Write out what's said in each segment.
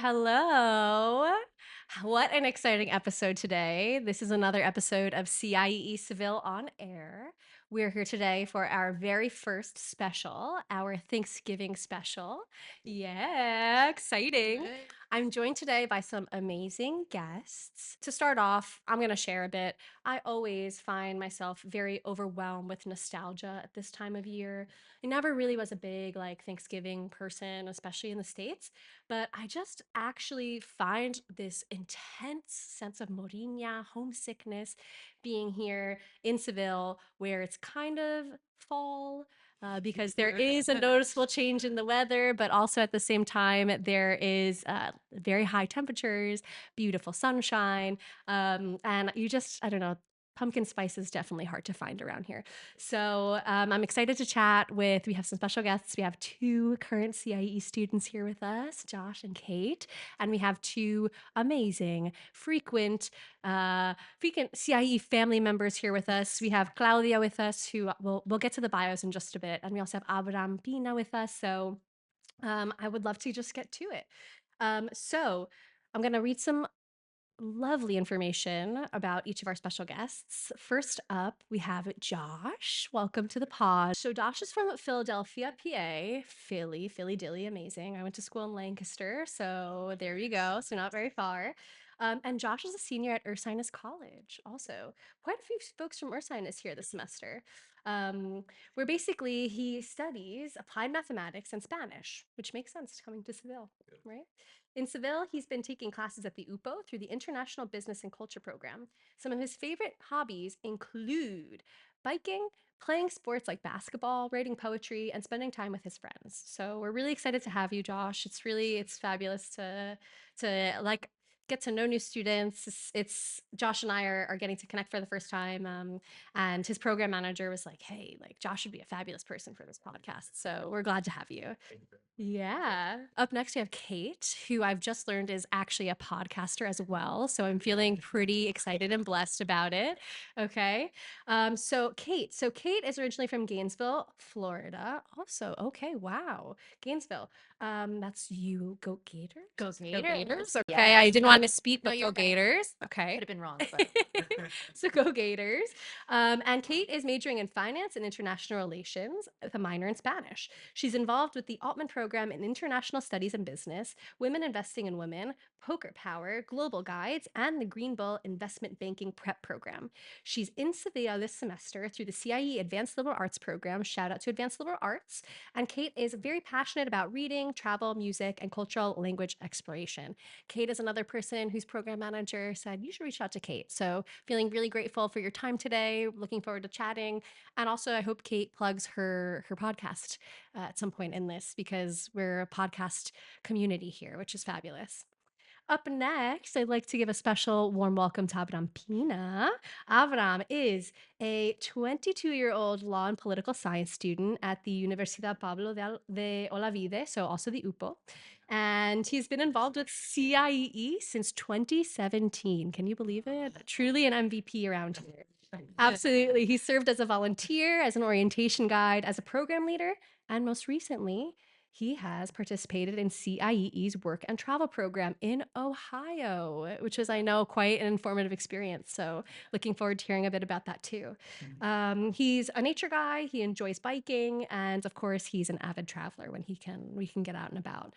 hello. What an exciting episode today. This is another episode of CIEE Seville on air. We're here today for our very first special, our Thanksgiving special. Yeah, exciting. I'm joined today by some amazing guests. To start off, I'm going to share a bit. I always find myself very overwhelmed with nostalgia at this time of year. I never really was a big Thanksgiving person, especially in the States, but I just actually find this intense sense of morinha, homesickness, being here in Seville, where it's kind of fall. Because there is a noticeable change in the weather, but also at the same time, there is very high temperatures, beautiful sunshine, and I don't know, pumpkin spice is definitely hard to find around here. So I'm excited to chat we have some special guests. We have two current CIE students here with us, Josh and Cate, and we have two amazing, frequent CIE family members here with us. We have Claudia with us, who we'll get to the bios in just a bit, and we also have Pina with us. So I would love to just get to it. So I'm going to read some lovely information about each of our special guests. First up, we have Josh. Welcome to the pod. So Josh is from Philadelphia, PA. Philly dilly, amazing. I went to school in Lancaster, so there you go. So not very far. And Josh is a senior at Ursinus College. Also, quite a few folks from Ursinus here this semester. Where basically he studies applied mathematics and Spanish, which makes sense coming to Seville, right? In Seville, he's been taking classes at the UPO through the International Business and Culture Program. Some of his favorite hobbies include biking, playing sports like basketball, writing poetry, and spending time with his friends. So we're really excited to have you, Josh. It's fabulous to get to know new students. It's Josh and I are getting to connect for the first time. And his program manager was like, "Hey, like Josh would be a fabulous person for this podcast." So we're glad to have you. Yeah. Up next, we have Cate, who I've just learned is actually a podcaster as well. So I'm feeling pretty excited and blessed about it. Okay. So Cate is originally from Gainesville, Florida. Also, okay. Wow. Gainesville. That's you. Go Gators. Go Go Gators. Gators. Okay. I didn't want to speak, No, but you're go fine. Gators. Could Okay. have been wrong, but So go Gators. And Cate is majoring in finance and international relations with a minor in Spanish. She's involved with the Altman program in international studies and business, women investing in women, poker power, global guides, and the Green Bull investment banking prep program. She's in Sevilla this semester through the CIE Advanced Liberal Arts program. Shout out to Advanced Liberal Arts. And Cate is very passionate about reading, travel, music, and cultural language exploration. Cate is another person whose program manager said, you should reach out to Cate. So feeling really grateful for your time today. Looking forward to chatting. And also, I hope Cate plugs her podcast at some point in this, because we're a podcast community here, which is fabulous. Up next, I'd like to give a special warm welcome to Avram Pina. Avram is a 22-year-old law and political science student at the Universidad Pablo de Olavide, so also the UPO. And he's been involved with CIEE since 2017. Can you believe it? Truly an MVP around here. Absolutely. He served as a volunteer, as an orientation guide, as a program leader, and most recently, he has participated in CIEE's work and travel program in Ohio, which is, I know, quite an informative experience. So, looking forward to hearing a bit about that too. He's a nature guy. He enjoys biking, and of course, he's an avid traveler when we can get out and about.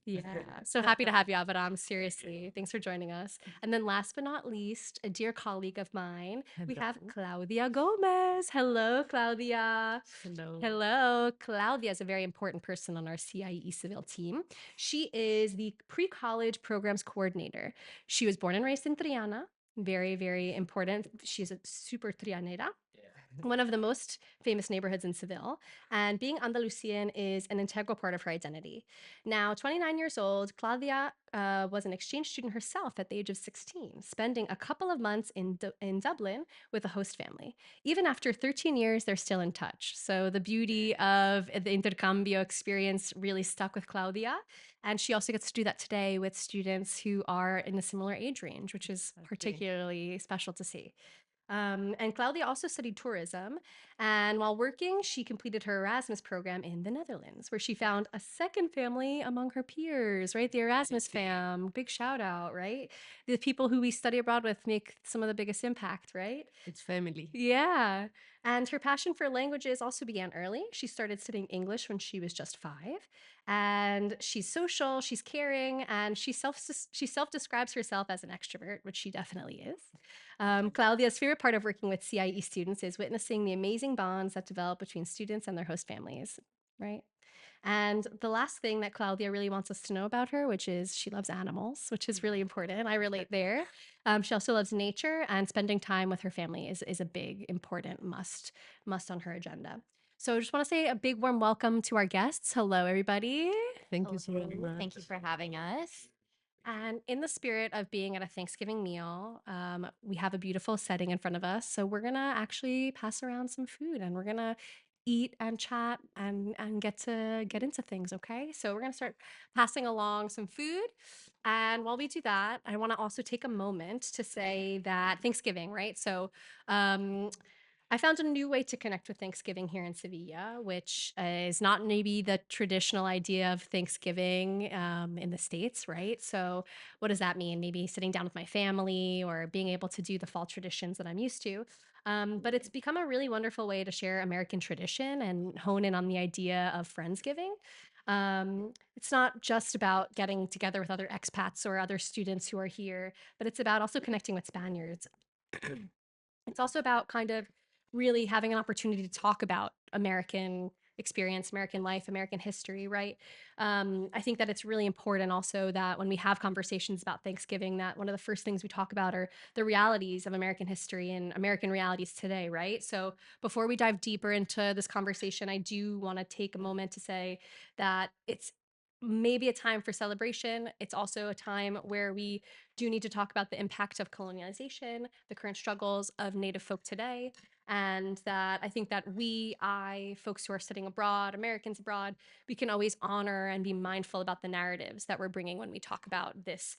Yeah. So happy to have you, Avadam. Seriously. Thanks for joining us. And then last but not least, a dear colleague of mine, we have Claudia Gomez. Hello, Claudia. hello. Hello. Claudia is a very important person on our CIE Seville team. She is the pre-college programs coordinator. She was born and raised in Triana. Very, very important. She's a super Trianera, one of the most famous neighborhoods in Seville, and being Andalusian is an integral part of her identity. Now, 29 years old, Claudia was an exchange student herself at the age of 16, spending a couple of months in Dublin with a host family. Even after 13 years, they're still in touch. So the beauty of the intercambio experience really stuck with Claudia. And she also gets to do that today with students who are in a similar age range, which is particularly special to see. And Claudia also studied tourism. And while working, she completed her Erasmus program in the Netherlands, where she found a second family among her peers, right? The Erasmus fam. Big shout out, right? The people who we study abroad with make some of the biggest impact, right? It's family. Yeah. And her passion for languages also began early. She started studying English when she was just 5. And she's social, she's caring, and she self describes herself as an extrovert, which she definitely is. Claudia's favorite part of working with CIE students is witnessing the amazing bonds that develop between students and their host families, right? And the last thing that Claudia really wants us to know about her, which is she loves animals, which is really important. I relate there. She also loves nature, and spending time with her family is a big, important must on her agenda. So I just want to say a big warm welcome to our guests. Hello, everybody. Thank you so Hello. much. Thank you for having us. And in the spirit of being at a Thanksgiving meal, we have a beautiful setting in front of us. So we're gonna actually pass around some food, and we're gonna eat and chat and get into things. Okay, so we're gonna start passing along some food. And while we do that, I want to also take a moment to say that Thanksgiving, right? So um, I found a new way to connect with Thanksgiving here in Sevilla, which is not maybe the traditional idea of Thanksgiving in the States, right? So, what does that mean? Maybe sitting down with my family or being able to do the fall traditions that I'm used to. But it's become a really wonderful way to share American tradition and hone in on the idea of Friendsgiving. It's not just about getting together with other expats or other students who are here, but it's about also connecting with Spaniards. It's also about kind of really having an opportunity to talk about American experience, American life, American history, right? I think that it's really important also that when we have conversations about Thanksgiving, that one of the first things we talk about are the realities of American history and American realities today, right? So before we dive deeper into this conversation, I do want to take a moment to say that it's maybe a time for celebration. It's also a time where we do need to talk about the impact of colonialization, the current struggles of Native folk today, and that I think that folks who are studying abroad, Americans abroad, we can always honor and be mindful about the narratives that we're bringing when we talk about this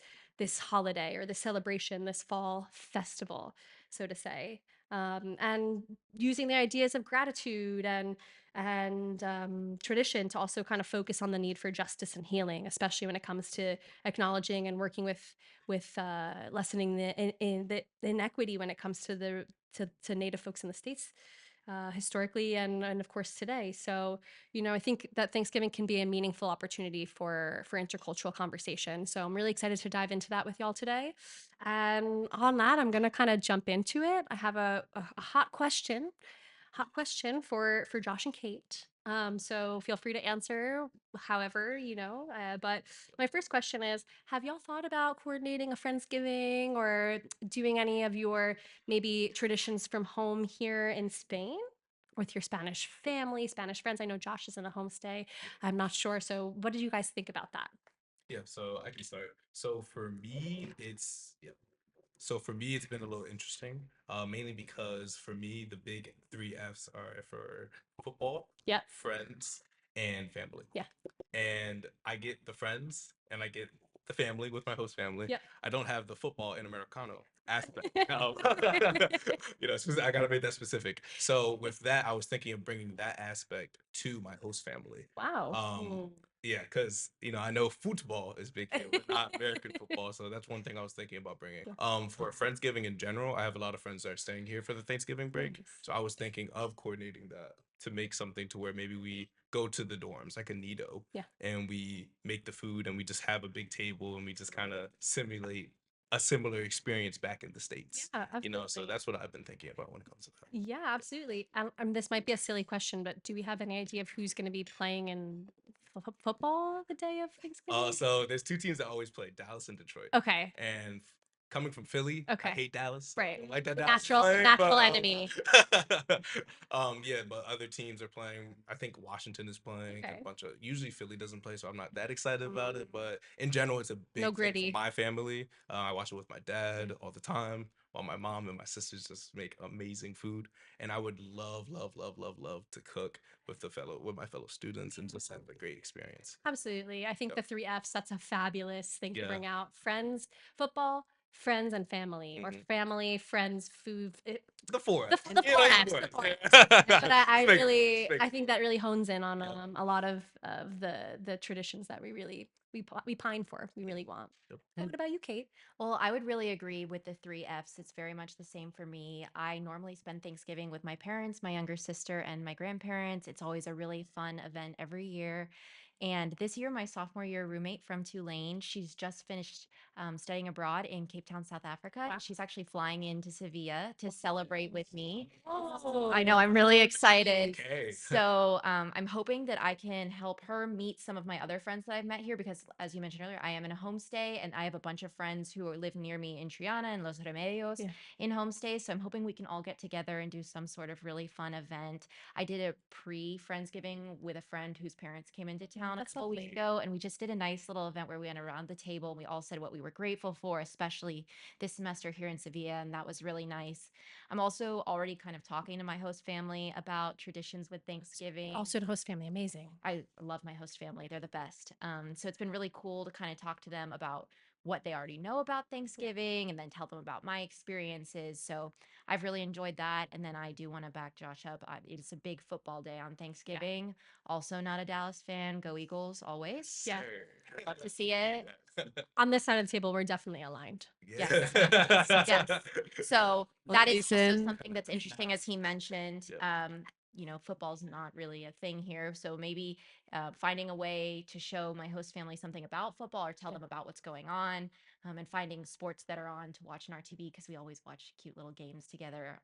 holiday or this celebration, this fall festival, so to say. And using the ideas of gratitude and tradition to also kind of focus on the need for justice and healing, especially when it comes to acknowledging and working with lessening the inequity when it comes to to Native folks in the states. Historically and of course today. So, I think that Thanksgiving can be a meaningful opportunity for intercultural conversation. So I'm really excited to dive into that with y'all today. And on that, I'm gonna kind of jump into it. I have a hot question for Josh and Cate. So feel free to answer however, but my first question is, have y'all thought about coordinating a Friendsgiving or doing any of your maybe traditions from home here in Spain with your Spanish family, Spanish friends? I know Josh is in a homestay. I'm not sure. So what did you guys think about that? Yeah, so I can start. So for me, it's been a little interesting, mainly because for me, the big three F's are for football, Yep. friends, and family. Yeah. And I get the friends and I get the family with my host family. Yep. I don't have the football and Americano aspect. I gotta make that specific. So with that, I was thinking of bringing that aspect to my host family. Wow. Um, yeah, because I know football is big here, but not American football. So that's one thing I was thinking about bringing. Yeah. For Friendsgiving in general, I have a lot of friends that are staying here for the Thanksgiving break. Nice. So I was thinking of coordinating that to make something to where maybe we go to the dorms like a nido, Yeah. and we make the food and we just have a big table and we just kind of simulate a similar experience back in the States. Yeah, So absolutely. that's what I've been thinking about when it comes to that. Yeah, absolutely. This might be a silly question, but do we have any idea of who's going to be playing in football the day of Thanksgiving? So there's two teams that always play, Dallas and Detroit. Okay. And coming from Philly, I Okay. hate Dallas. I Right. don't like that Dallas is Natural playing, natural but enemy. yeah, but other teams are playing. I think Washington is playing. Okay. A bunch of usually Philly doesn't play, so I'm not that excited about it. But in general, it's a No big thing for gritty. my family. I watch it with my dad all the time, while my mom and my sisters just make amazing food. And I would love, love, love, love, love to cook with my fellow students and just have a great experience. Absolutely. I think Yep. the three F's, that's a fabulous thing to Yeah. bring out. Friends, football, friends and family, or Mhm. family, friends, food. The four The F's. the Yeah, four like F's, the the four four F's. F's. But I Just making sure. Just really, I making think that really hones in on sure. Yep. a lot of the traditions that we really we pine for. We really want. Yep. What about you, Kate? Well, I would really agree with the three F's. It's very much the same for me. I normally spend Thanksgiving with my parents, my younger sister, and my grandparents. It's always a really fun event every year. And this year, my sophomore year roommate from Tulane, she's just finished studying abroad in Cape Town, South Africa. Wow. She's actually flying into Sevilla to celebrate with me. Oh, I know, I'm really excited. Okay. So I'm hoping that I can help her meet some of my other friends that I've met here because, as you mentioned earlier, I am in a homestay and I have a bunch of friends who live near me in Triana and Los Remedios yeah. in homestays. So I'm hoping we can all get together and do some sort of really fun event. I did a pre-Friendsgiving with a friend whose parents came into town a That's couple lovely. weeks ago, and we just did a nice little event where we went around the table and we all said what we were grateful for, especially this semester here in Sevilla, and that was really nice. I'm also already kind of talking to my host family about traditions with Thanksgiving. Also, the host family, amazing. I love my host family. They're the best. So it's been really cool to kind of talk to them about what they already know about Thanksgiving and then tell them about my experiences. So I've really enjoyed that. And then I do want to back Josh up. It's a big football day on Thanksgiving. Also, not a Dallas fan. Go Eagles, always. Yeah. Love to see it. On this side of the table, we're definitely aligned. Yes. Yeah. Yes. So that is also Listen, something that's interesting, as he mentioned. Yeah. Football's not really a thing here. So maybe finding a way to show my host family something about football or tell them about what's going on, and finding sports that are on to watch in our TV because we always watch cute little games together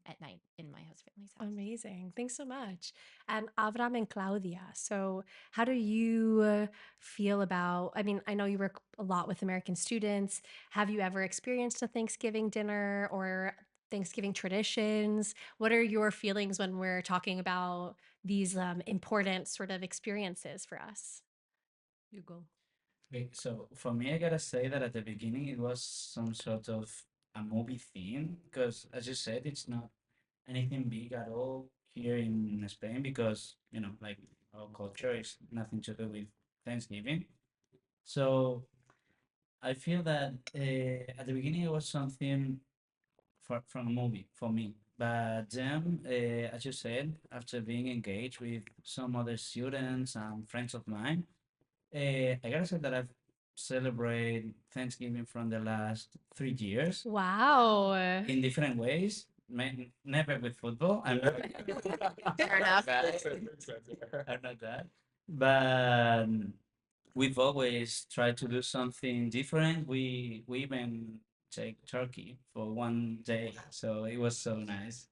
at night in my host family's house. Amazing. Thanks so much. And Avram and Claudia. So, how do you feel about? I mean, I know you work a lot with American students. Have you ever experienced a Thanksgiving dinner or Thanksgiving traditions? What are your feelings when we're talking about these important sort of experiences for us? You go. okay, so for me, I gotta say that at the beginning it was some sort of a movie theme because, as you said, it's not anything big at all here in Spain because, like our culture is nothing to do with Thanksgiving. So I feel that at the beginning it was something from a movie for me. But then, as you said, after being engaged with some other students and friends of mine, I gotta say that I've celebrated Thanksgiving from the last 3 years Wow. in different ways. Never with football. Fair enough. I'm not that. But we've always tried to do something different. We even take turkey for one day, so it was so nice.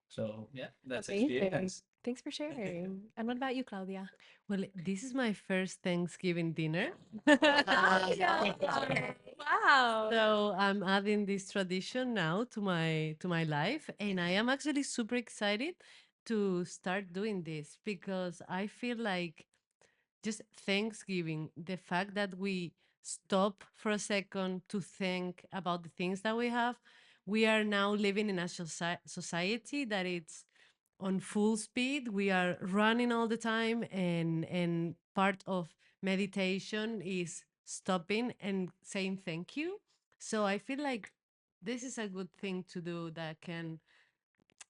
So yeah, that's Amazing. experience. Thanks for sharing. And what about you, Claudia? Well, this is my first Thanksgiving dinner. Claudia. Wow. So I'm adding this tradition now to my life, and I am actually super excited to start doing this because I feel like just Thanksgiving, the fact that we stop for a second to think about the things that we have, we are now living in a society that it's on full speed. We are running all the time, and part of meditation is stopping and saying thank you. So I feel like this is a good thing to do that can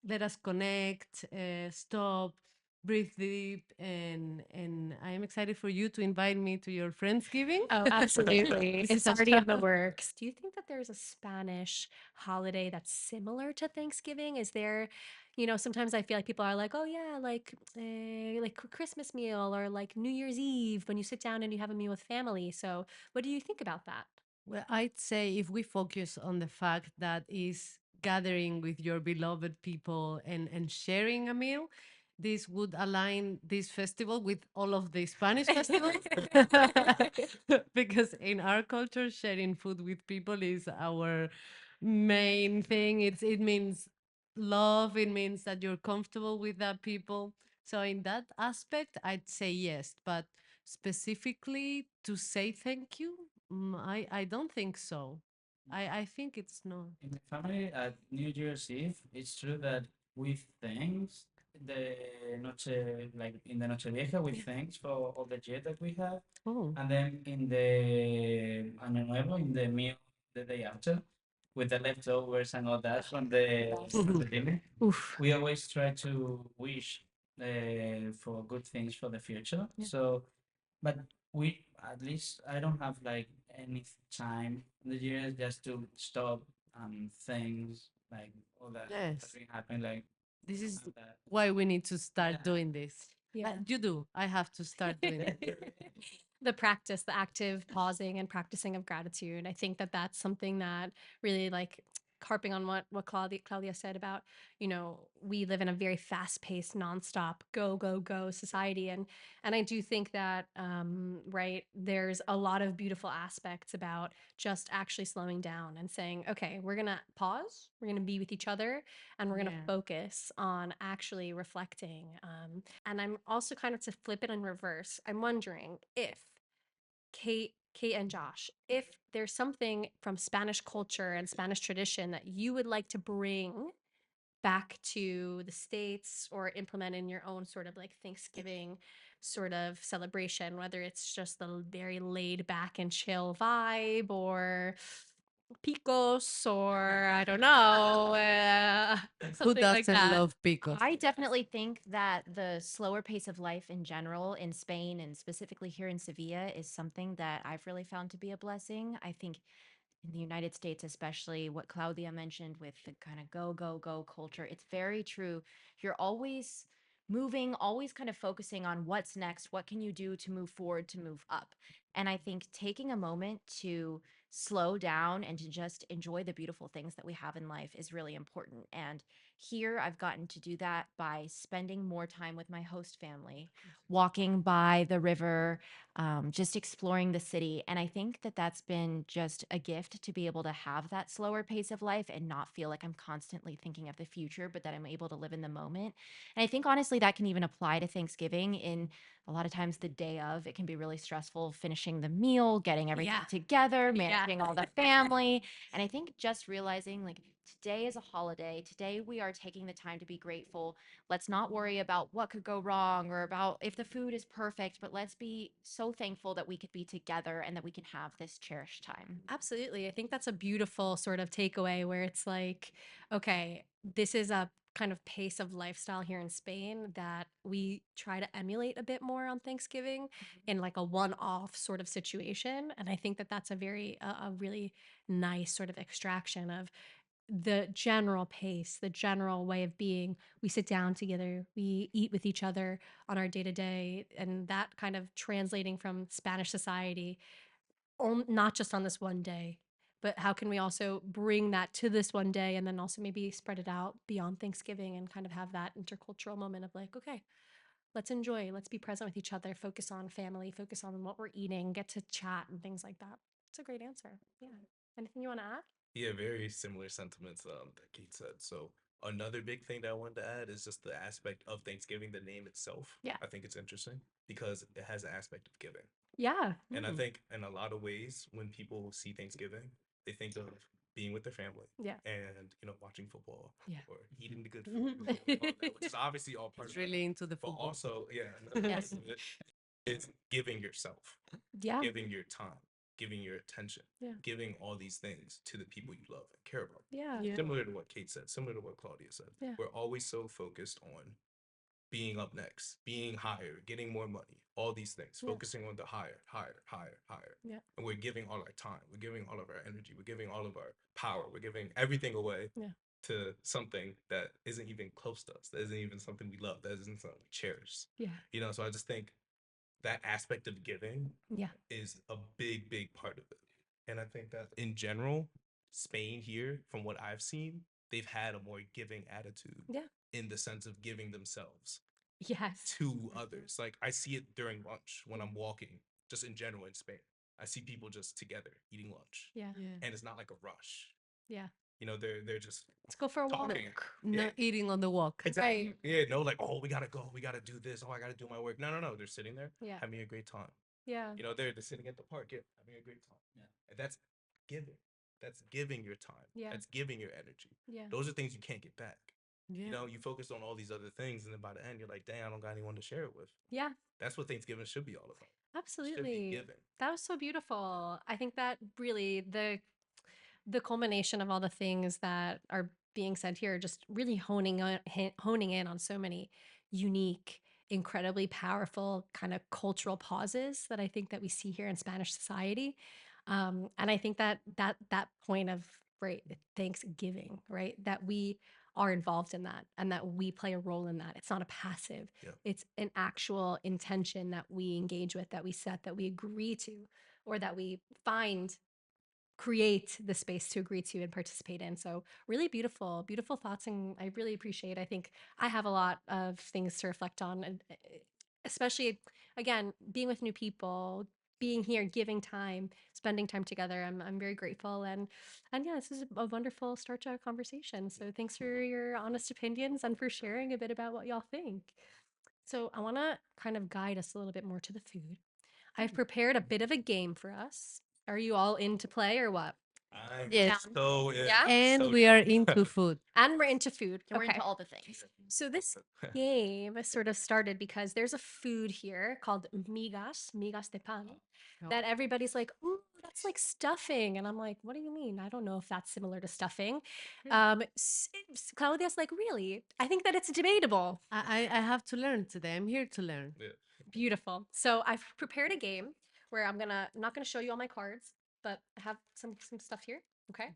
let us connect, stop, breathe deep, and I am excited for you to invite me to your Friendsgiving. Oh, absolutely. It's Such already in the a- works. Do you think that there's a Spanish holiday that's similar to Thanksgiving? Is there, sometimes I feel like people are like, oh yeah, like Christmas meal or like New Year's Eve when you sit down and you have a meal with family. So, what do you think about that? Well, I'd say if we focus on the fact that is gathering with your beloved people and sharing a meal, this would align this festival with all of the Spanish festivals. Because in our culture, sharing food with people is our main thing. It means love, it means that you're comfortable with that people. So in that aspect, I'd say yes. But specifically to say thank you, I don't think so. I think it's no. In my family, at New Year's Eve, it's true that we thanks the noche, like in the Noche Vieja, we thanks for all the year that we have, Oh, and then in the Año Nuevo, in the meal the day after, with the leftovers and all that from the dinner. Oof. We always try to wish for good things for the future. So, but we at least I don't have like any time in the year just to stop things like all that has Yes. been happening. Like This we don't is have that. why we need to start Yeah. doing this. Yeah. You do. I have to start doing it. The practice, the active pausing and practicing of gratitude. I think that that's something that really like harping on what Claudia said about, we live in a very fast-paced, nonstop, go, go, go society. And I do think that right, there's a lot of beautiful aspects about just actually slowing down and saying, okay, we're gonna pause, we're gonna be with each other, and we're gonna Yeah. focus on actually reflecting. And I'm also kind of to flip it in reverse. I'm wondering if Kate and Josh, if there's something from Spanish culture and Spanish tradition that you would like to bring back to the States or implement in your own sort of like Thanksgiving sort of celebration, whether it's just the very laid back and chill vibe or picos or I don't know, Who something like doesn't that. love picos? I definitely think that the slower pace of life in general in Spain and specifically here in Sevilla is something that I've really found to be a blessing. I think in the United States, especially what Claudia mentioned with the kind of go, go, go culture, it's very true. You're always moving, always kind of focusing on what's next, what can you do to move forward, to move up. And I think taking a moment to slow down and to just enjoy the beautiful things that we have in life is really important. And here I've gotten to do that by spending more time with my host family, walking by the river, just exploring the city. And I think that that's been just a gift to be able to have that slower pace of life and not feel like I'm constantly thinking of the future, but that I'm able to live in the moment. And I think honestly, that can even apply to Thanksgiving. In a lot of times, the day of, it can be really stressful finishing the meal, getting everything Yeah. together, Yeah. managing all the family. And I think just realizing like today is a holiday, today we are taking the time to be grateful. Let's not worry about what could go wrong or about if the food is perfect, but let's be so thankful that we could be together and that we can have this cherished time. Absolutely. I think that's a beautiful sort of takeaway where it's like, okay, this is a kind of pace of lifestyle here in Spain that we try to emulate a bit more on Thanksgiving in like a one-off sort of situation. And I think that that's a really nice sort of extraction of the general pace, the general way of being. We sit down together, we eat with each other on our day to day, and that kind of translating from Spanish society not just on this one day, but how can we also bring that to this one day and then also maybe spread it out beyond Thanksgiving and kind of have that intercultural moment of like, okay, let's enjoy, let's be present with each other, focus on family, focus on what we're eating, get to chat and things like that. It's a great answer. Yeah. Anything you want to add? Yeah, very similar sentiments that Kate said. So another big thing that I wanted to add is just the aspect of Thanksgiving, the name itself. Yeah. I think it's interesting because it has an aspect of giving. Yeah. And I think in a lot of ways, when people see Thanksgiving, they think of being with their family Yeah. and watching football Yeah. or eating the good food, all that, which is obviously all part It's of it. really into the But football. also, yeah, Yes. it's giving yourself, Yeah. giving your time, giving your attention, Yeah. giving all these things to the people you love and care about. Yeah. Yeah. Similar to what Kate said, similar to what Claudia said. Yeah. We're always so focused on being up next, being higher, getting more money, all these things, Yeah. focusing on the higher, higher, higher, higher. Yeah. And we're giving all our time, we're giving all of our energy, we're giving all of our power, we're giving everything away Yeah. to something that isn't even close to us, that isn't even something we love, that isn't something we cherish. Yeah. So I just think that aspect of giving Yeah. is a big, big part of it. And I think that in general, Spain here, from what I've seen, they've had a more giving attitude Yeah. in the sense of giving themselves Yes. to others. Like I see it during lunch when I'm walking, just in general in Spain. I see people just together eating lunch, Yeah. Yeah. and it's not like a rush. Yeah. They're just Let's go for a walk. talking. Not Yeah, eating on the walk. exactly. Right. Yeah, no, like oh, we gotta go, we gotta do this. Oh, I gotta do my work. No, no, no. They're sitting there Yeah. having a great time. Yeah. They're sitting at the park, yeah, having a great time. Yeah, and that's giving. That's giving your time. Yeah. That's giving your energy. Yeah. Those are things you can't get back. Yeah. You focus on all these other things, and then by the end, you're like, dang, I don't got anyone to share it with. Yeah. That's what Thanksgiving should be all about. Should be Absolutely. giving. That was so beautiful. I think that really the culmination of all the things that are being said here, just really honing in on so many unique, incredibly powerful kind of cultural pauses that I think that we see here in Spanish society. And I think that point of right Thanksgiving, right, that we are involved in that and that we play a role in that. It's not a passive. Yeah. It's an actual intention that we engage with, that we set, that we agree to, or that we find create the space to agree to and participate in. So really beautiful, beautiful thoughts, and I really appreciate. I think I have a lot of things to reflect on, and especially again being with new people, being here, giving time, spending time together. I'm very grateful, and yeah, this is a wonderful start to our conversation. So thanks for your honest opinions and for sharing a bit about what y'all think. So I want to kind of guide us a little bit more to the food. I've prepared a bit of a game for us. Are you all in to play or what? I'm Yes. so Yeah? And so we are down. into food. And we're into food. And we're Okay. into all the things. So this game sort of started because there's a food here called migas de pan, that everybody's like, ooh, that's like stuffing. And I'm like, what do you mean? I don't know if that's similar to stuffing. Claudia's like, really? I think that it's debatable. I have to learn today. I'm here to learn. Yeah. Beautiful. So I've prepared a game where I'm not gonna show you all my cards, but I have some stuff here. Okay.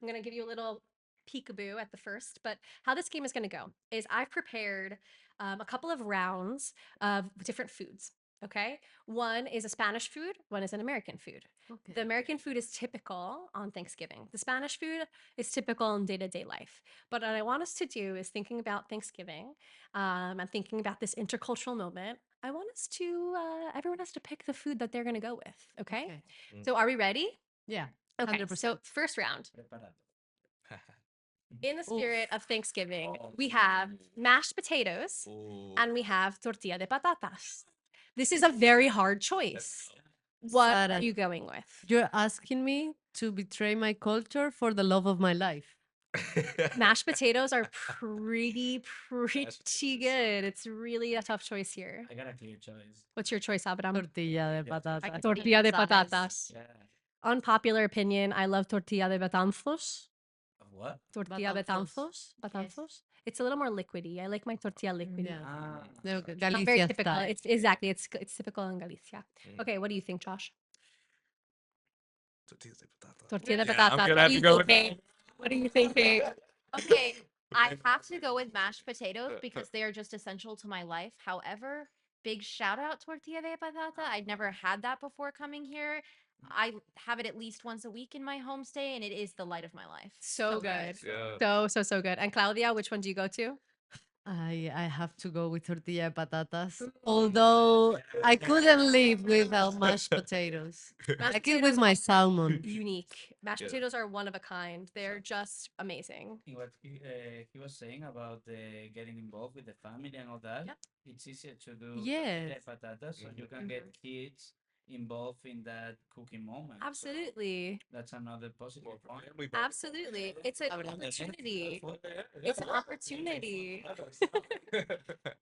I'm gonna give you a little peekaboo at the first, but how this game is gonna go is I've prepared a couple of rounds of different foods. Okay. One is a Spanish food, one is an American food. Okay. The American food is typical on Thanksgiving. The Spanish food is typical in day-to-day life. But what I want us to do is thinking about Thanksgiving and thinking about this intercultural moment. I want us to, everyone has to pick the food that they're going to go with. Okay? Okay. So are we ready? Yeah. Okay. 100%. So first round. Preparado. In the Oof. spirit of Thanksgiving, we have mashed potatoes Ooh. and we have tortilla de patatas. This is a very hard choice. What Sarah, are you going with? You're asking me to betray my culture for the love of my life. Mashed potatoes are pretty potatoes. good. It's really a tough choice here. I got a clear choice. What's your choice, Abraham? Tortilla de Yeah. patatas. Tortilla de Yes, patatas. Yeah. Unpopular opinion, I love tortilla de batanzos. Of what? Tortilla Batanzos. batanzos. It's a little more liquidy. I like my tortilla liquidy. Yeah. Ah. No, Not very Galicia typical. style. It's exactly. It's typical in Galicia. Mm. Okay, what do you think, Josh? Tortillas de patata. Tortilla de Yeah, I'm patata. gonna What have do to you go think, with Kate? What do you think, Kate? Okay, I have to go with mashed potatoes because they are just essential to my life. However, big shout out tortilla de patata. I'd never had that before coming here. I have it at least once a week in my homestay, and it is the light of my life. So good. Yeah. So good. And Claudia, which one do you go to? I have to go with tortilla de patatas. Although I couldn't live without mashed potatoes. Mashed I could with potatoes my are salmon. unique. Mashed Yeah. potatoes are one of a kind. They're just amazing. In what he was saying about the getting involved with the family and all that, Yep. it's easier to do Yes. patatas so you can get kids involved in that cooking moment. So Absolutely. that's another positive More point. family bonding. Absolutely. It's an opportunity. It's an opportunity.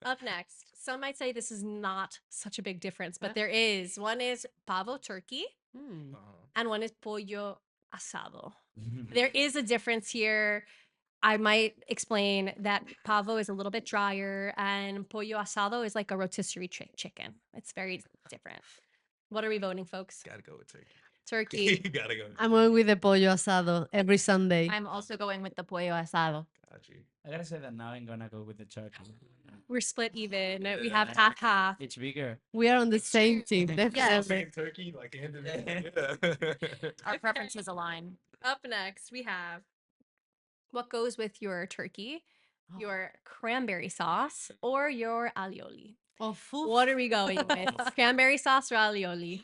Up next, some might say this is not such a big difference, but Huh? there is. One is pavo turkey Hmm. Uh-huh. and one is pollo asado. There is a difference here. I might explain that pavo is a little bit drier and pollo asado is like a rotisserie chicken. It's very different. What are we voting, folks? Gotta go with turkey. Turkey. You gotta go. I'm going with the pollo asado every Sunday. I'm also going with the pollo asado. Got you. I gotta say that now I'm gonna go with the turkey. We're split even. We have half. It's bigger. We are on the same team, Yes. definitely. Same turkey, like hand in hand. Yeah. Our preferences align. Up next, we have what goes with your turkey, your cranberry sauce, or your alioli. Oh, What are we going with? Cranberry sauce or alioli?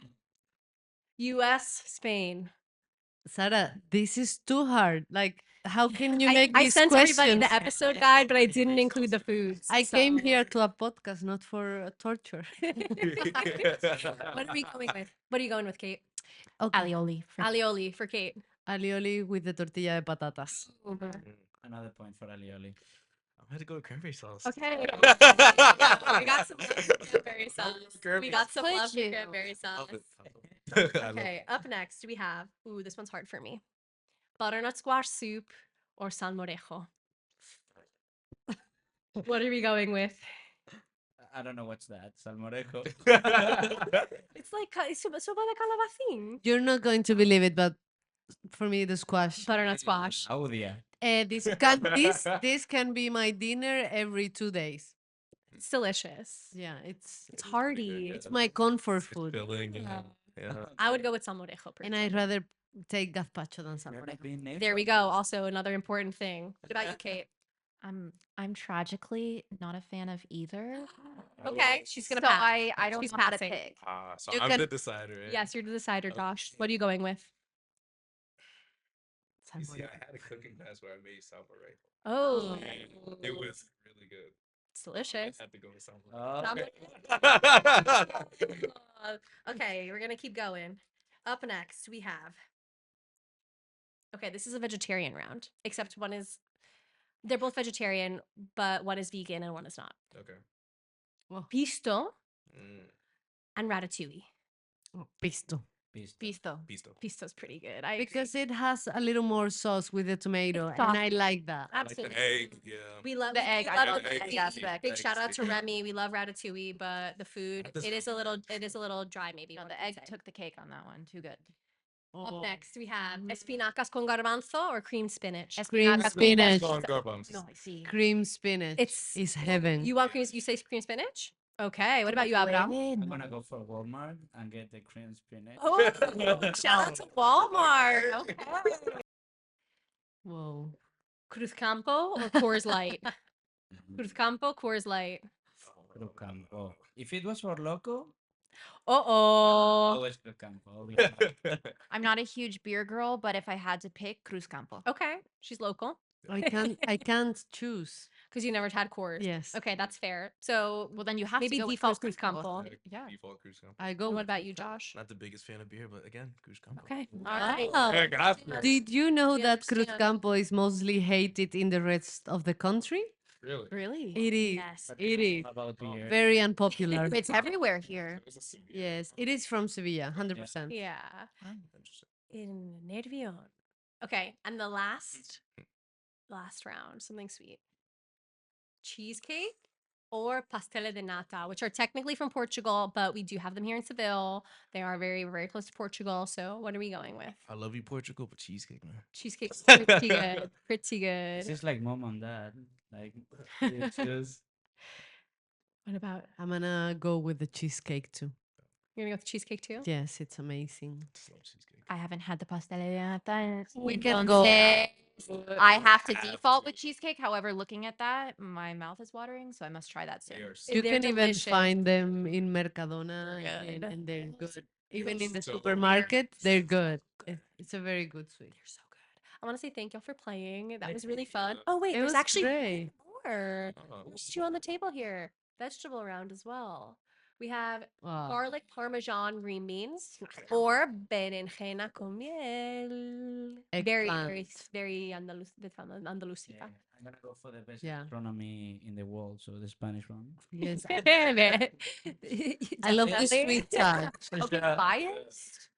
US, Spain. Sarah, this is too hard. Like, how can you make I these sent everybody questions? the episode guide, but I didn't include the foods. I so- came here to a podcast, not for torture. What are we going with? What are you going with, Kate? Okay. Alioli. Alioli for Kate. Alioli with the tortilla de patatas. Another point for alioli. I'm gonna go with cranberry sauce. Okay. Yeah, we got some love for cranberry sauce. We Cranberry got some Could love for you? cranberry sauce. Love it. I love it. I love Okay, up next we have. Ooh, this one's hard for me. butternut squash soup, or salmorejo? What are we going with? I don't know what's that. Salmorejo. It's like sopa de calabacín. You're not going to believe it, but for me, the squash. Butternut squash. Claudia. This can be my dinner every 2 days. It's delicious. Yeah, It's pretty good, hearty. it's my comfort It's food, filling. Yeah. Yeah. I would go with salmorejo. and I'd rather take gazpacho than You're not salmorejo. being There we go. Also, another important thing. What about you, Kate? I'm tragically not a fan of either. Okay, she's gonna So pass. I don't She's know how to passing. pick. So You I'm can- the decider. Right? Yes, you're the decider, Josh. Okay. What are you going with? You see, I Salmorejo. had a cooking class where I made salmorejo. Oh, And it was really good. it's delicious. I had to go with salmorejo. Okay, we're gonna keep going. Up next, we have. Okay, this is a vegetarian round, except one is. They're both vegetarian, but one is vegan and one is not. Okay. Pisto Mm, and ratatouille. Pisto. Pisto. pisto. Pisto's pretty good. I Because it has a little more sauce with the tomato, It's and saucy. I like that. I like absolutely. the egg. Yeah. We love The we egg, do I love love the the egg egg aspect. Big shout out to Egg. Remy. We love ratatouille, but the food this- it is a little dry maybe. No, one the could egg say. took the cake on that one. Too good. Up next we have espinacas con garbanzo or cream spinach. Cream Espinacas con spinach. Go on, go, bums. No, I see. Cream spinach. It's- is heaven. You want cream? You say cream spinach? Okay. What about you, Abraham? I'm gonna go for Walmart and get the cream spinach. Oh, shout out to Walmart. Okay. Whoa. Cruz Campo or Coors Light? Cruz Campo, Coors Light. Cruz Campo. If it was for loco, Oh. always Cruz Campo. obviously. I'm not a huge beer girl, but if I had to pick, Cruz Campo. Okay. She's local I can't choose. because you never had Coors. Yes. Okay, that's fair. So Well, then you have maybe to go with default Cruz Cruz Campo. Yeah. Default Cruz Campo. I go. And what with about you, Cruz Campo. Josh? Not the biggest fan of beer, but again, Cruz Campo. Okay. All right. Oh. Got to. Did you know We that Cruz understand. Campo is mostly hated in the rest of the country? Really? Really? It is. Yes. It is. About beer. Very unpopular. It's everywhere here. Yes, it is from Sevilla, 100%. Yeah. Interesting. In Nervion. Okay, and the last round, something sweet. Cheesecake or pastel de nata, which are technically from Portugal, but we do have them here in Seville. They are very, very close to Portugal. So what are we going with? I love you, Portugal, but cheesecake, man. Cheesecake's pretty good. Pretty It's good. just like mom and dad. Like it's just What about I'm gonna go with the cheesecake too. you're gonna go with cheesecake too? Yes, it's amazing. Just love cheesecake. I haven't had the pastel de nata. We can go. I have to Have default to. with cheesecake. However, looking at that, my mouth is watering, so I must try that soon. They are You They're can even delicious. find them in Mercadona, Good. and they're good. Even in the So- supermarket, they're good. It's a very good sweet. They're so good. I want to say thank y'all for playing. That was really fun. Oh wait, It there's was actually great. more. Oh. There's two on the table here. Vegetable round as well. We have Wow. garlic parmesan green beans or berenjena con miel. Very, very, Eggplant. very Andalucía. yeah. I'm gonna go for the best Yeah. gastronomy in the world, so the Spanish one. Yes. I I love the sweet touch. Okay, biased.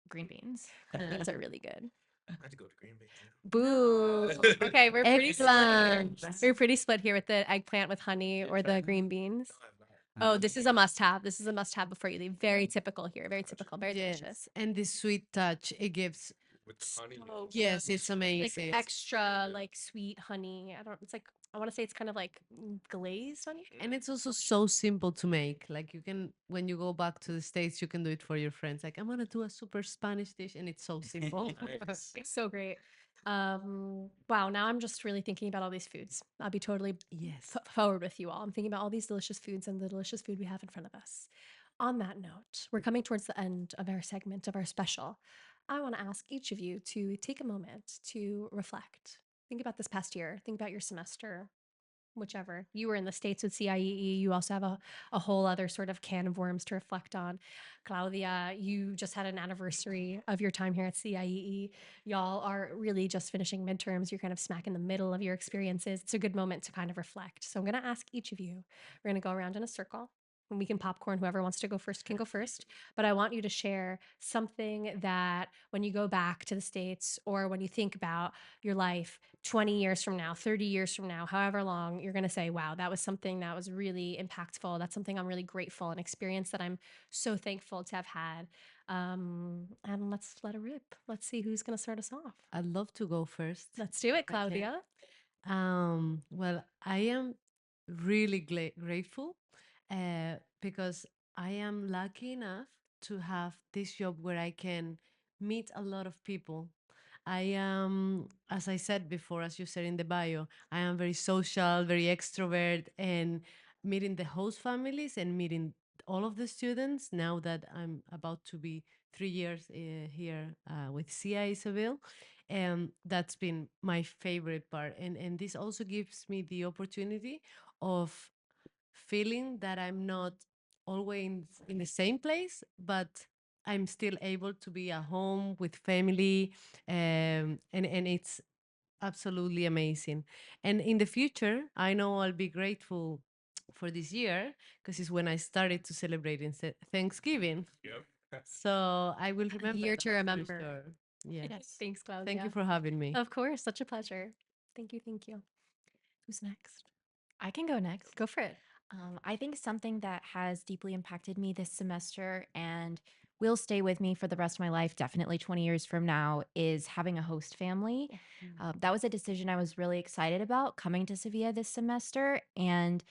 Green beans. Beans are really good. I had to go to Green Bay. too. Boo. Okay, we're pretty split. Eggplant. We're pretty split here with the eggplant with honey or the green beans. Oh, this is a must-have. This is a must-have before you leave. Very typical here. Very typical. Very delicious. Yes, and the sweet touch it gives. With honey. So Yes, it's like amazing. extra like sweet honey. I don't. It's like I want to say it's kind of like glazed honey. And it's also so simple to make. Like you can, when you go back to the States, you can do it for your friends. Like, I'm gonna do a super Spanish dish, and it's so simple. Nice. It's so great. Wow. Now I'm just really thinking about all these foods. I'll be totally Yes. forward with you all. I'm thinking about all these delicious foods and the delicious food we have in front of us. On that note, we're coming towards the end of our segment of our special. I want to ask each of you to take a moment to reflect. Think about this past year. Think about your semester, whichever. You were in the States with CIEE. You also have a whole other sort of can of worms to reflect on. Claudia, you just had an anniversary of your time here at CIEE. Y'all are really just finishing midterms. You're kind of smack in the middle of your experiences. It's a good moment to kind of reflect. So I'm going to ask each of you. We're going to go around in a circle. we can popcorn. Whoever wants to go first can go first. But I want you to share something that when you go back to the States or when you think about your life 20 years from now, 30 years from now, however long, you're going to say, wow, that was something that was really impactful. That's something I'm really grateful, an experience that I'm so thankful to have had. And let's let it rip. Let's see who's going to start us off. I'd love to go first. Let's do it, if I can. Claudia. Well, I am really grateful because I am lucky enough to have this job where I can meet a lot of people. I am, as I said before, as you said in the bio, I am very social, very extrovert, and meeting the host families and meeting all of the students now that I'm about to be 3 years here with CIEE Seville. And that's been my favorite part. And this also gives me the opportunity of feeling that I'm not always in the same place, but I'm still able to be at home with family. And it's absolutely amazing. And in the future, I know I'll be grateful for this year because it's when I started to celebrate in Thanksgiving. Yep. So I will remember Year to that for remember. sure. Yes. Yes. Thanks, Claudia. Thank you for having me. Of course. Such a pleasure. Thank you. Thank you. Who's next? I can go next. Go for it. I think something that has deeply impacted me this semester and will stay with me for the rest of my life, definitely 20 years from now, is having a host family. That was a decision I was really excited about coming to Sevilla this semester. And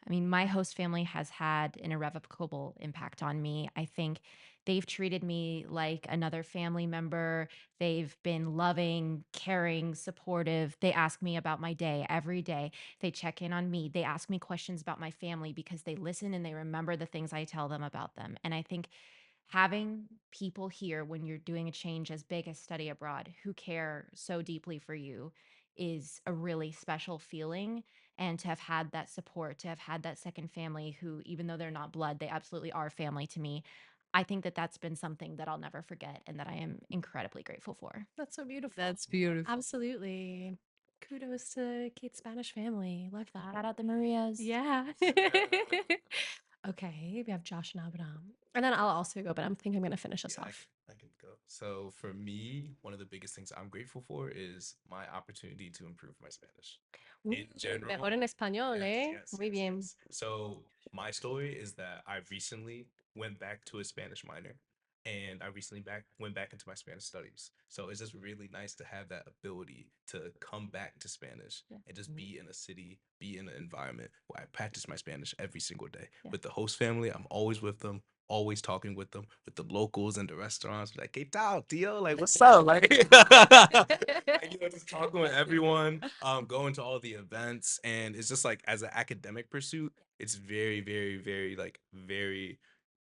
I mean, my host family has had an irrevocable impact on me. I think they've treated me like another family member. They've been loving, caring, supportive. They ask me about my day every day. They check in on me. They ask me questions about my family because they listen and they remember the things I tell them about them. And I think having people here when you're doing a change as big as study abroad who care so deeply for you is a really special feeling. And to have had that support, to have had that second family who, even though they're not blood, they absolutely are family to me. I think that that's been something that I'll never forget and that I am incredibly grateful for. That's so beautiful. That's beautiful. Absolutely. Kudos to Kate's Spanish family. Love that. Shout out the Marias. Yeah. Okay, we have Josh and Abraham. And then I'll also go, but I'm think I'm gonna finish us Yeah, off. I can go. So for me, one of the biggest things I'm grateful for is my opportunity to improve my Spanish. In general, Mejor en español, yes, ¿eh? yes, Muy yes, bien. yes. So my story is that I recently went back to a Spanish minor, and I recently went back into my Spanish studies. So it's just really nice to have that ability to come back to Spanish Yeah. and just be in a city, be in an environment where I practice my Spanish every single day. Yeah. With the host family, I'm always with them, always talking with them, with the locals and the restaurants. Like, "¿Qué tal, tío? Like, what's up?" Like, just talking with everyone, going to all the events, and it's just like as an academic pursuit, it's very, very, very, like, very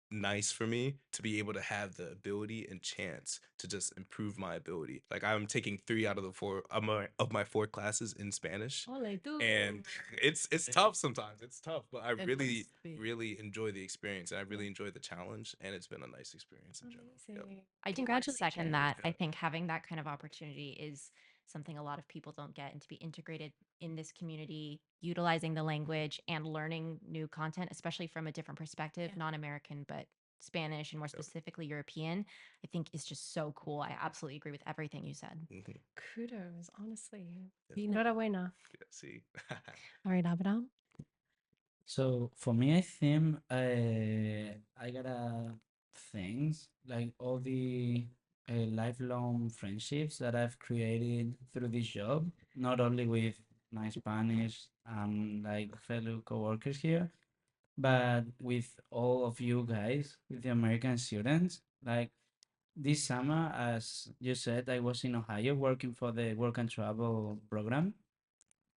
nice for me to be able to have the ability and chance to just improve my ability. Like I'm taking 3 out of the 4 of my 4 classes in Spanish, Ole, tú. and it's tough sometimes. It's tough, but I It really must be. really enjoy the experience, and I really enjoy the challenge, and it's been a nice experience in general. Yep. Amazing. I do want to second that. I Yeah. think having that kind of opportunity is something a lot of people don't get, and to be integrated in this community, utilizing the language and learning new content, especially from a different perspective, Yeah. non-American, but Spanish and more specifically European, I think is just so cool. I absolutely agree with everything you said. Mhm. Kudos, honestly. Pina. Enhorabuena. Yeah, see. All right, Abraham. So for me, I think I gotta thanks like all the lifelong friendships that I've created through this job, not only with my Spanish like fellow coworkers here, but with all of you guys, with the American students. Like this summer, as you said, I was in Ohio working for the work and travel program.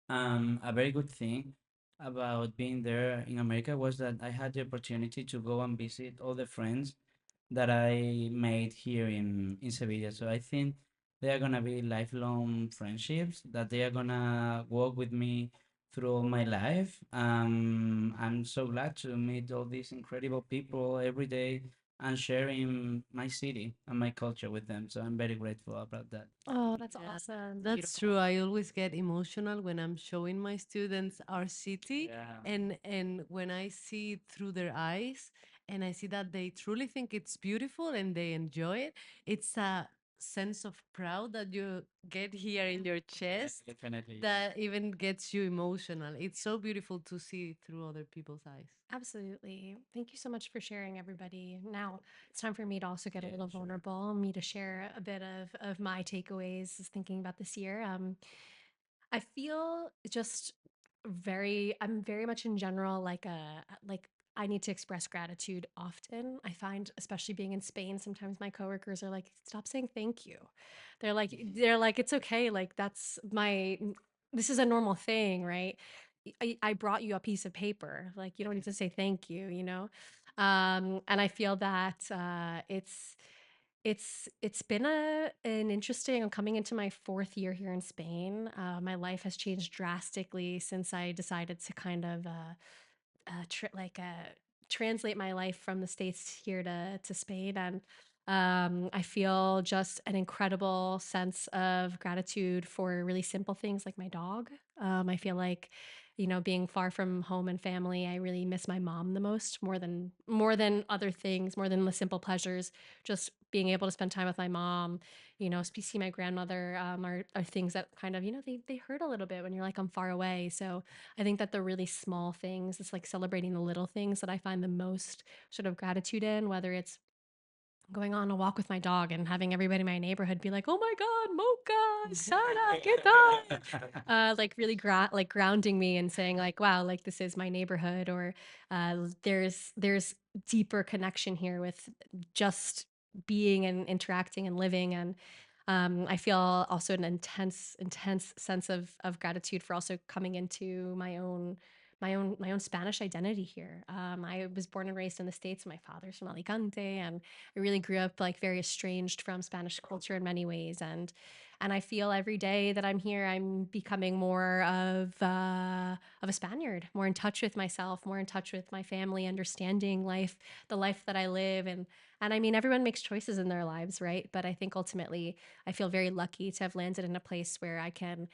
A very good thing about being there in America was that I had the opportunity to go and visit all the friends that I made here in Sevilla. So I think they are gonna be lifelong friendships that they are gonna walk with me through all my life. I'm so glad to meet all these incredible people every day and sharing my city and my culture with them. So I'm very grateful about that. Oh, that's Yeah, awesome. that's true. I always get emotional when I'm showing my students our city, Yeah. and when I see it through their eyes and I see that they truly think it's beautiful and they enjoy it. It's a sense of proud that you get here in your chest Definitely. that even gets you emotional. It's so beautiful to see through other people's eyes. Absolutely. Thank you so much for sharing, everybody. Now it's time for me to also get a Yeah, little sure. vulnerable, me to share a bit of my takeaways as thinking about this year. I feel just I'm very much in general like I need to express gratitude often. I find, especially being in Spain, sometimes my coworkers are like, stop saying thank you. They're like, it's okay. Like, this is a normal thing, right? I brought you a piece of paper. Like, you don't need to say thank you, you know? And I feel that it's been an interesting. I'm coming into my fourth year here in Spain. My life has changed drastically since I decided to kind of translate my life from the States here to Spain. And I feel just an incredible sense of gratitude for really simple things like my dog. I feel like, being far from home and family, I really miss my mom the most, more than other things, more than the simple pleasures. Just being able to spend time with my mom, see my grandmother, are things that kind of, they hurt a little bit when you're like, I'm far away. So I think that the really small things, it's like celebrating the little things that I find the most sort of gratitude in, whether it's going on a walk with my dog and having everybody in my neighborhood be like, "Oh my God, Mocha, Sarah, get on!" Like really grounding me and saying like, "Wow, like this is my neighborhood," or there's deeper connection here with just being and interacting and living. And I feel also an intense sense of gratitude for also coming into my own Spanish identity here. I was born and raised in the States. My father's from Alicante, and I really grew up like very estranged from Spanish culture in many ways. And I feel every day that I'm here, I'm becoming more of a Spaniard, more in touch with myself, more in touch with my family, understanding life, the life that I live. And I mean, everyone makes choices in their lives, right? But I think ultimately, I feel very lucky to have landed in a place where I can,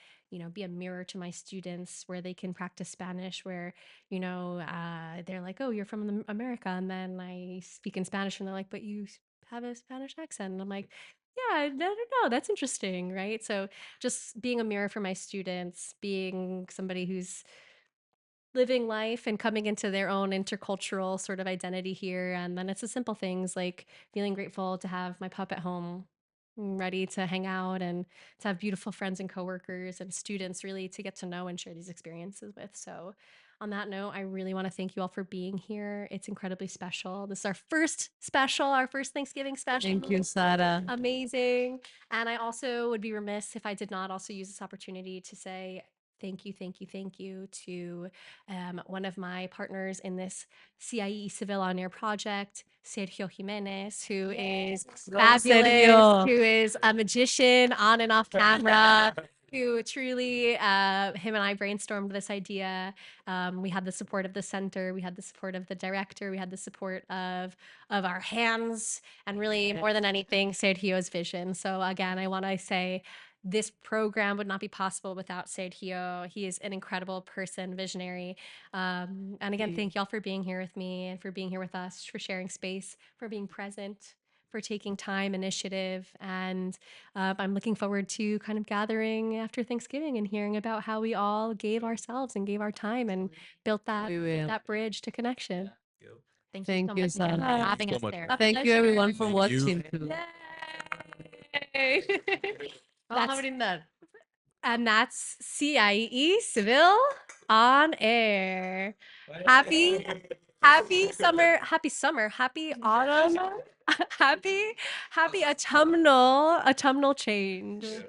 be a mirror to my students, where they can practice Spanish, where, they're like, oh, you're from America. And then I speak in Spanish and they're like, but you have a Spanish accent. And I'm like, yeah, I don't know. That's interesting, right? So just being a mirror for my students, being somebody who's living life and coming into their own intercultural sort of identity here. And then it's the simple things like feeling grateful to have my pup at home, ready to hang out and to have beautiful friends and coworkers and students really to get to know and share these experiences with. So, on that note, I really want to thank you all for being here. It's incredibly special. This is our first special, our first Thanksgiving special. Thank you, Sarah. Amazing. And I also would be remiss if I did not also use this opportunity to say thank you to one of my partners in this CIEE Seville on Air project, Sergio Jimenez, who is Go, fabulous, Sergio. who is a magician on and off camera. Who truly, him and I brainstormed this idea. We had the support of the center, we had the support of the director, we had the support of our hands, and really more than anything, Sergio's vision. So again, I want to say this program would not be possible without Sergio. He is an incredible person, visionary. And again, thank y'all for being here with me and for being here with us, for sharing space, for being present, for taking time, initiative. And I'm looking forward to kind of gathering after Thanksgiving and hearing about how we all gave ourselves and gave our time and built We will. that bridge to connection. Yep. Thank you so Thank you, much for Sarah. having So us much there. fun. Thank you, everyone, for Thank you. watching too. Yay! Vamos a That's brindar. And that's CIEE Seville on air. Happy, happy summer, happy autumn, happy, happy autumnal change. Yeah.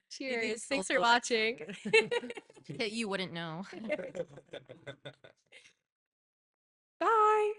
Cheers. Thanks for watching. That you wouldn't know. Bye.